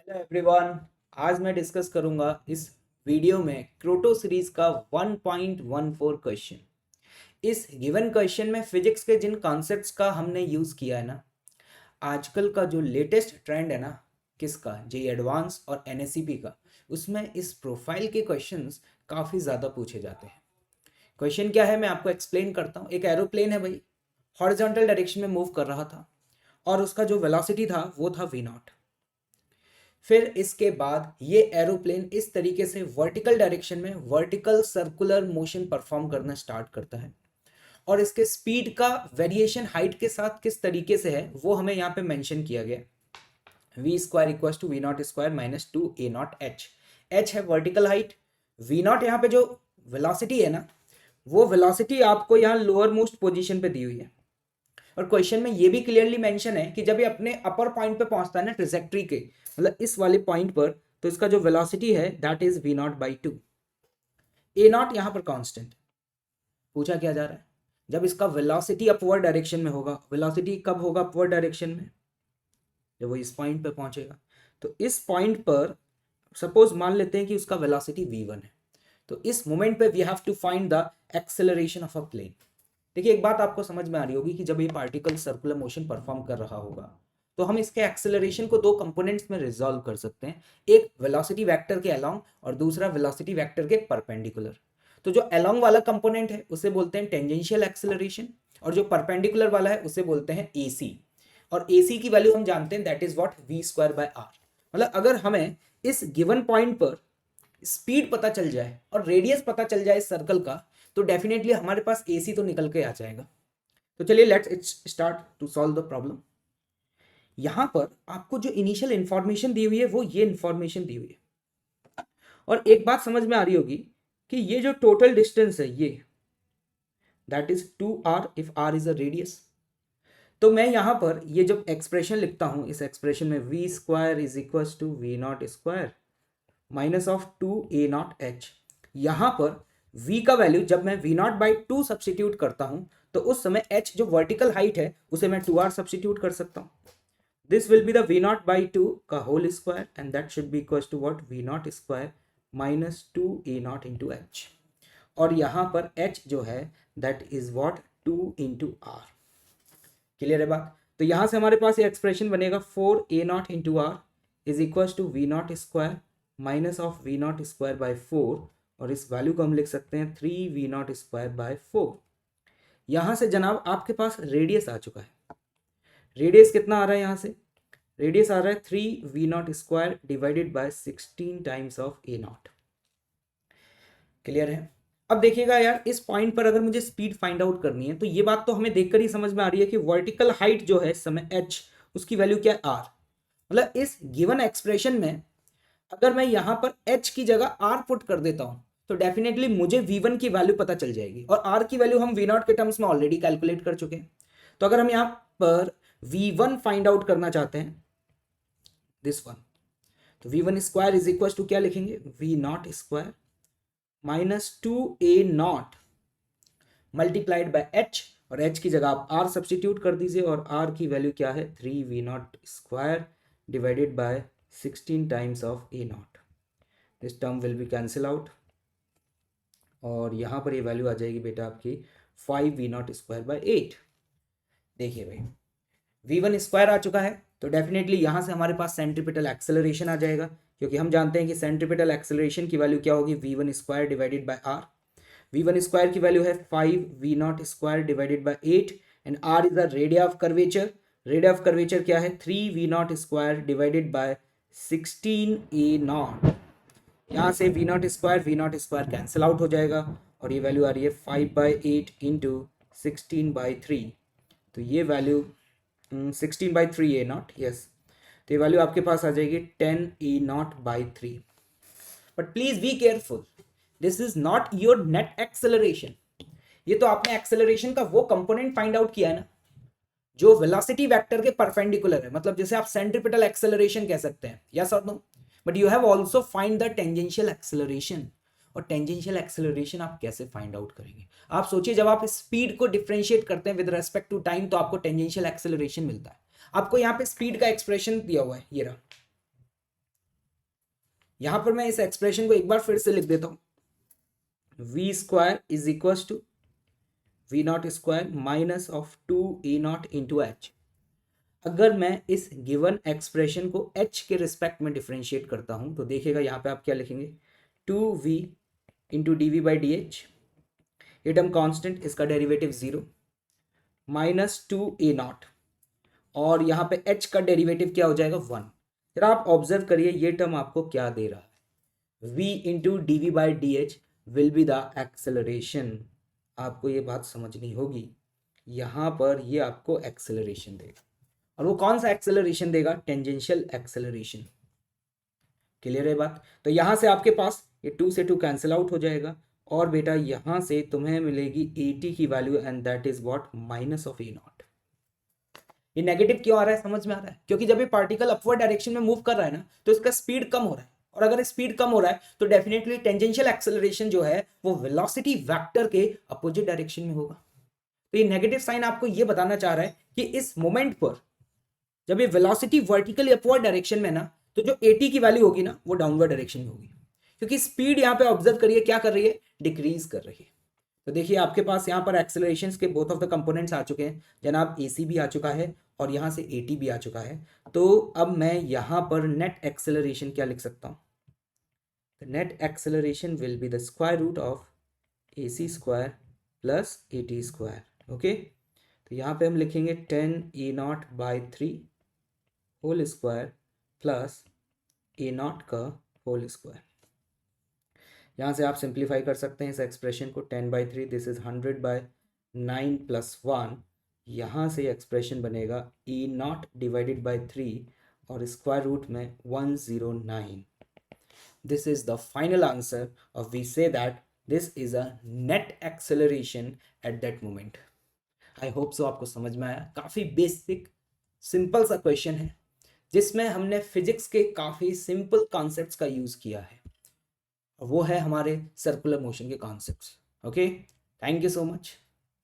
Hello everyone. आज मैं discuss करूंगा इस वीडियो में क्रोटो सीरीज का 1.14 क्वेश्चन। इस गिवन क्वेश्चन में फिजिक्स के जिन कॉन्सेप्ट्स का हमने यूज़ किया है ना, आजकल का जो लेटेस्ट ट्रेंड है ना, किसका, जेईई एडवांस और एनएसईपी का, उसमें इस प्रोफाइल के क्वेश्चंस काफ़ी ज़्यादा पूछे जाते हैं। क्वेश्चन क्या है मैं आपको एक्सप्लेन करता हूँ। एक एरोप्लेन है भाई, हॉरिजॉन्टल डायरेक्शन में मूव कर रहा था और उसका जो वेलोसिटी था वो था v0। फिर इसके बाद ये एरोप्लेन इस तरीके से वर्टिकल डायरेक्शन में वर्टिकल सर्कुलर मोशन परफॉर्म करना स्टार्ट करता है और इसके स्पीड का वेरिएशन हाइट के साथ किस तरीके से है वो हमें यहाँ पे मेंशन किया गया। V square equal to we naught square minus two A naught H. H है वर्टिकल हाइट, वी नॉट यहाँ पे जो वेलोसिटी है ना, वो वेलोसिटी आपको यहाँ लोअर मोस्ट पोजिशन पे दी हुई है। और क्वेश्चन में ये भी क्लियरली मेंशन है कि जब ये अपने अपर पॉइंट पे पहुंचता है ना ट्रिजेक्ट्री के, मतलब इस वाले पॉइंट पर, तो इसका जो वेलोसिटी है that is V naught by two. A naught यहाँ पर कांस्टेंट पूछा क्या जा रहा है, जब इसका वेलोसिटी अपवर्ड डायरेक्शन में होगा। वेलोसिटी कब होगा अपवर्ड डायरेक्शन में? जब वो इस पॉइंट पे पहुंचेगा। तो इस पॉइंट पर सपोज मान लेते हैं कि उसका वेलोसिटी v1 है, तो इस मोमेंट पे we have to find the acceleration of a plane. देखिए एक बात आपको समझ में आ रही होगी कि जब ये पार्टिकल सर्कुलर मोशन परफॉर्म कर रहा होगा तो हम इसके एक्सेलरेशन को दो कंपोनेंट्स में रिजॉल्व कर सकते हैं, एक वेलोसिटी वेक्टर के अलोंग और दूसरा वेलोसिटी वेक्टर के परपेंडिकुलर। तो जो अलोंग वाला कंपोनेंट है उसे बोलते हैं टेंजेंशियल एक्सेलरेशन और जो परपेंडिकुलर वाला है उसे बोलते हैं एसी। और एसी की वैल्यू हम जानते हैं that is what V square by R. मतलब अगर हमें इस गिवन पॉइंट पर स्पीड पता चल जाए और रेडियस पता चल जाए इस सर्कल का, तो डेफिनेटली हमारे पास एसी तो निकल के आ जाएगा। तो चलिए let's start to solve the problem. यहां पर आपको जो इनिशियल इंफॉर्मेशन दी हुई है वो ये इंफॉर्मेशन दी हुई है। और एक बात समझ में आ रही होगी कि ये जो टोटल डिस्टेंस है ये that is 2r if r is a radius. तो मैं यहां पर ये जब एक्सप्रेशन लिखता हूं, इस एक्सप्रेशन में V square is equal to we naught square minus of two A naught H. यहां पर v का वैल्यू जब मैं v naught by two substitute करता हूं तो उस समय h जो वर्टिकल हाइट है उसे मैं 2r सब्सटीट्यूट कर सकता हूं। This will be the v naught by two का whole square and that should be equal to what v naught square minus two A naught into h. और यहां पर h जो है that is what 2 into R. Clear है बात? तो यहां से हमारे पास ये एक्सप्रेशन बनेगा 4 a naught into r is equal to we naught square minus of v naught square by 4, और इस वैल्यू को हम लिख सकते हैं 3 वी नॉट स्क्वायर बाय 4। यहां से जनाब आपके पास रेडियस आ चुका है। रेडियस कितना आ रहा है यहाँ से? रेडियस आ रहा है 3 V naught square divided by 16 times of A naught. Clear है? अब देखिएगा यार, इस पॉइंट पर अगर मुझे स्पीड फाइंड आउट करनी है तो ये बात तो हमें देखकर ही समझ में आ रही है कि वर्टिकल हाइट जो है इस समय h, उसकी वैल्यू क्या है r। मतलब इस गिवन एक्सप्रेशन में अगर मैं यहां पर h की जगह r पुट कर देता हूं तो डेफिनेटली मुझे v1 की वैल्यू पता चल जाएगी, और r की वैल्यू हम v0 के टर्म्स में ऑलरेडी कैलकुलेट कर चुके हैं। तो अगर हम यहां पर v1 फाइंड आउट करना चाहते हैं, दिस वन, तो v1 square is equal to क्या लिखेंगे, v naught square minus two A not multiplied by h, और h की जगह आप r सब्सटीट्यूट कर दीजिए और r की वैल्यू क्या है 3 V naught square divided by 16 times of A naught. This term will be cancel out और यहाँ पर ये वैल्यू आ जाएगी बेटा आपकी 5 वी नॉट स्क्वायर बाय 8। देखिए भाई v1 स्क्वायर आ चुका है तो डेफिनेटली यहाँ से हमारे पास सेंट्रीपिटल एक्सेलरेशन आ जाएगा, क्योंकि हम जानते हैं कि सेंट्रीपिटल एक्सेलरेशन की वैल्यू क्या होगी, v1 square divided by r। v1 square की वैल्यू है 5 V naught square divided by 8 and r is the radius of curvature. Radius of curvature क्या है, 3 V naught square divided by 16 A naught. यहाँ से V naught square cancel out हो जाएगा और ये वैल्यू आ रही है 5 बाई 8 इंटू 16/3। तो ये वैल्यू 16/3 ए नॉट, यस। तो ये वैल्यू आपके पास आ जाएगी 10 a naught by 3। But please be careful, this is not your net acceleration. ये तो आपने एक्सेलरेशन का वो कंपोनेंट फाइंड आउट किया है ना जो वेलोसिटी वेक्टर के परपेंडिकुलर है, मतलब जैसे आप सेंट्रीपिटल एक्सेलरेशन कह सकते हैं, यस और no. But you have also find the tangential acceleration. और टेंजेंशियल एक्सेलरेशन आप कैसे फाइंड आउट करेंगे? आप सोचिए, जब आप स्पीड को डिफरेंशिएट करते हैं विद रेस्पेक्ट टू टाइम तो आपको टेंजेंशियल एक्सेलरेशन मिलता है। आपको यहाँ पे स्पीड का एक्सप्रेशन दिया हुआ है, ये रहा। यहां पर मैं इस एक्सप्रेशन को एक बार फिर से लिख देता हूं, v square is equal to we naught square minus of 2 E0 into H. अगर मैं इस गिवन एक्सप्रेशन को h के रिस्पेक्ट में डिफ्रेंशिएट करता हूं तो देखिएगा यहाँ पे आप क्या लिखेंगे, 2v into D V by D H, ये टर्म कॉन्स्टेंट, इसका डेरिवेटिव 0 माइनस 2A0, और यहाँ पे h का डेरिवेटिव क्या हो जाएगा 1। फिर आप ऑब्जर्व करिए ये टर्म आपको क्या दे रहा है, v into D V by D H will be the acceleration. आपको ये बात समझनी होगी, यहाँ पर ये आपको एक्सेलरेशन देगा, और वो कौन सा एक्सेलरेशन देगा, टेंजेंशियल एक्सेलरेशन। क्लियर है बात। तो यहाँ से आपके पास ये 2 से 2 कैंसिल आउट हो जाएगा, और बेटा यहाँ से तुम्हें मिलेगी at की value, and that is what, minus of A0। ये नेगेटिव क्यों आ रहा है, समझ में आ रहा है, क्योंकि जब ये पार्टिकल अपवर्ड डायरेक्शन में मूव कर रहा है ना, तो इसका स्पीड कम हो रहा है, और अगर स्पीड कम हो रहा है तो डेफिनेटली टेंजेंशियल एक्सेलरेशन जो है वो वेलोसिटी वेक्टर के अपोजिट डायरेक्शन में होगा। तो ये नेगेटिव साइन आपको ये बताना चाह रहा है कि इस मोमेंट पर जब ये वेलोसिटी वर्टिकली अपवर्ड डायरेक्शन में ना, तो जो at की वैल्यू होगी ना वो डाउनवर्ड डायरेक्शन में होगी, क्योंकि स्पीड यहाँ पे ऑब्जर्व करिए क्या कर रही है, डिक्रीज कर रही है। तो देखिए आपके पास यहाँ पर एक्सेलरेशंस के बोथ ऑफ द कंपोनेंट्स आ चुके हैं जनाब, AC भी आ चुका है और यहाँ से AT भी आ चुका है। तो अब मैं यहाँ पर नेट एक्सेलरेशन क्या लिख सकता हूँ, net acceleration will be the square root of AC square plus AT square. Okay, तो यहाँ पे हम लिखेंगे 10E0/3 whole square plus A0 का होल स्क्वायर। यहाँ से आप सिंप्लीफाई कर सकते हैं इस एक्सप्रेशन को, 10/3 दिस इज 100/9 प्लस 1। यहाँ से एक्सप्रेशन बनेगा E0 डिवाइडेड बाई 3 और स्क्वायर रूट में 109। This is the final answer और we see that this is a net acceleration at that moment. I hope so आपको समझ में आया। काफ़ी बेसिक सिंपल सा क्वेश्चन है जिसमें हमने फिजिक्स के काफ़ी सिंपल कॉन्सेप्ट्स का यूज़ किया है, वो है हमारे सर्कुलर मोशन के concepts. Okay, thank you so much.